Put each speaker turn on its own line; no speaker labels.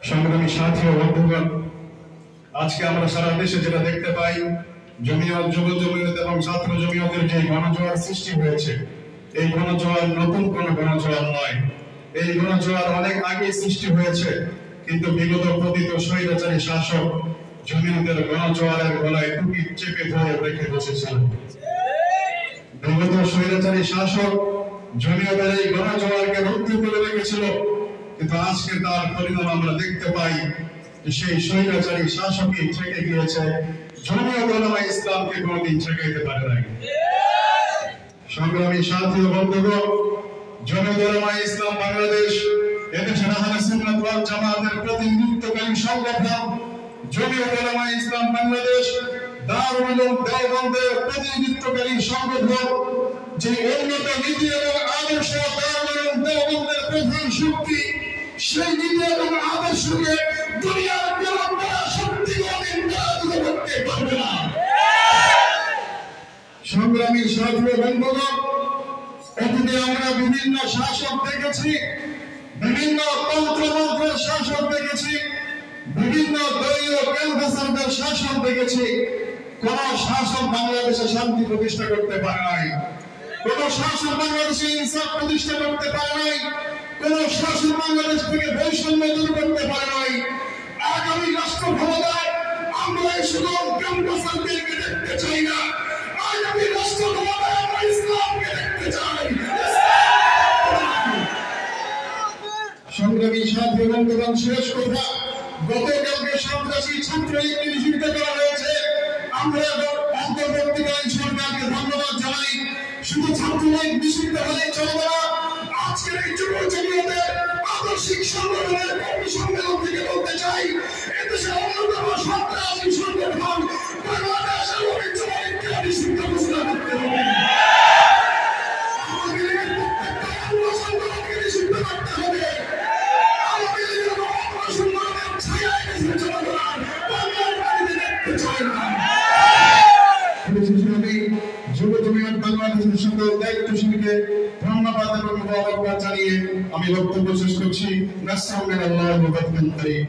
সংগ্রামী সাথী ও বন্ধুগণ, আজকে আমরা সারা দেশে যেটা দেখতে পাই, জমিয়ত, যুব জমিয়ত এবং ছাত্র জমিয়তের যে গণজোয়ার সৃষ্টি হয়েছে, এই গণজোয়ার নতুন কোনো গণজোয়ার নয়। এই গণজোয়ার অনেক আগে সৃষ্টি হয়েছে, কিন্তু বিগত পতিত স্বৈরাচারী শাসক জমিয়তের গণজোয়ারের গলায় টুপি চেপে ধরে রেখে বসেছিল। বিগত স্বৈরাচারী শাসক জমিয়তের এই গণজোয়ারকে রুদ্ধ করে রেখেছিল, কিন্তু আজকে তার পরিণাম আমরা দেখতে পাই যে সেই স্বৈরাচারী শাসকই ঠেকে গিয়েছে, জমিয়ত উলামায়ে ইসলামকে কোনোদিন ঠেকাইতে পারে নাই। সংগ্রামী সাথী ও বন্ধুগণ, জমিয়ত উলামায়ে ইসলাম বাংলাদেশ এদেশের আহলে সুন্নাত ওয়াল জামাতের প্রতিনিধিত্বকারী সংগঠন। জমিয়ত উলামায়ে ইসলাম বাংলাদেশ দারুল উলুম দেওবন্দের প্রতিনিধিত্বকারী সংগঠন, যে উন্নত নীতি এবং আদর্শ দারুল উলুম দেওবন্দের প্রধান শক্তি, সেই নীতি এবং আদর্শকে দুনিয়ার কোন বড় শক্তি কোনদিন পরাজিত করতে পারবে না। সংগ্রামী সাথী ও বন্ধুগণ, অতীতে আমরা বিভিন্ন শাসক দেখেছি, বিভিন্ন তন্ত্রমন্ত্রের শাসক দেখেছি, বিভিন্ন দলীয় ক্যানভাসারদের শাসন দেখেছি। কোন শাসক বাংলাদেশে শান্তি প্রতিষ্ঠা করতে পারে নাই, কোন শাসক বাংলাদেশে ইনসাফ প্রতিষ্ঠা করতে পারে নাই, কোন শাসক বাংলাদেশ থেকে বৈষম্য দূর করতে পারে নাই। আগামী রাষ্ট্র ক্ষমতায় আমরা এই সকল ক্যানভাসারদেরকে দেখতে চাই না। আগামী রাষ্ট্র ক্ষমতায় আমরা ইসলামকে দেখতে চাই। সংগ্রামী সাথী বন্ধুগণ, শেষ কথা, গতকালকে সন্ত্রাসী ছাত্রলীগকে নিষিদ্ধ করা হয়েছে। আমরা অন্তর্বর্তীকালীন সরকারকে ধন্যবাদ জানাই। শুধু ছাত্রলীগ নিষিদ্ধ হলে চলবে না। আজকের এই যুব জমিয়তের আদর্শিক সংগঠনের কর্মী সম্মেলন থেকে বলতে চাই, এদেশের অন্যতম সন্ত্রাসী সংগঠন বাংলাদেশ আওয়ামী লীগকে নিষিদ্ধ ঘোষণা করতে হবে। আওয়ামী লীগের প্রত্যেকটা অঙ্গ সংগঠনকে নিষিদ্ধ করতে হবে। আওয়ামী লীগের অঙ্গ সংগঠনের ছায়ায় দেশের জনগণ বাংলার বাড়িতে দেখতে চায় না। যুব জমিয়ত বাংলাদেশের সকল দায়িত্বশীলকে ধন্যবাদ এবং মোবারকবাদ জানিয়ে আমি বক্তব্য শেষ করছি। নাসরুল্লাহ ওয়া ফাতহুন করিম।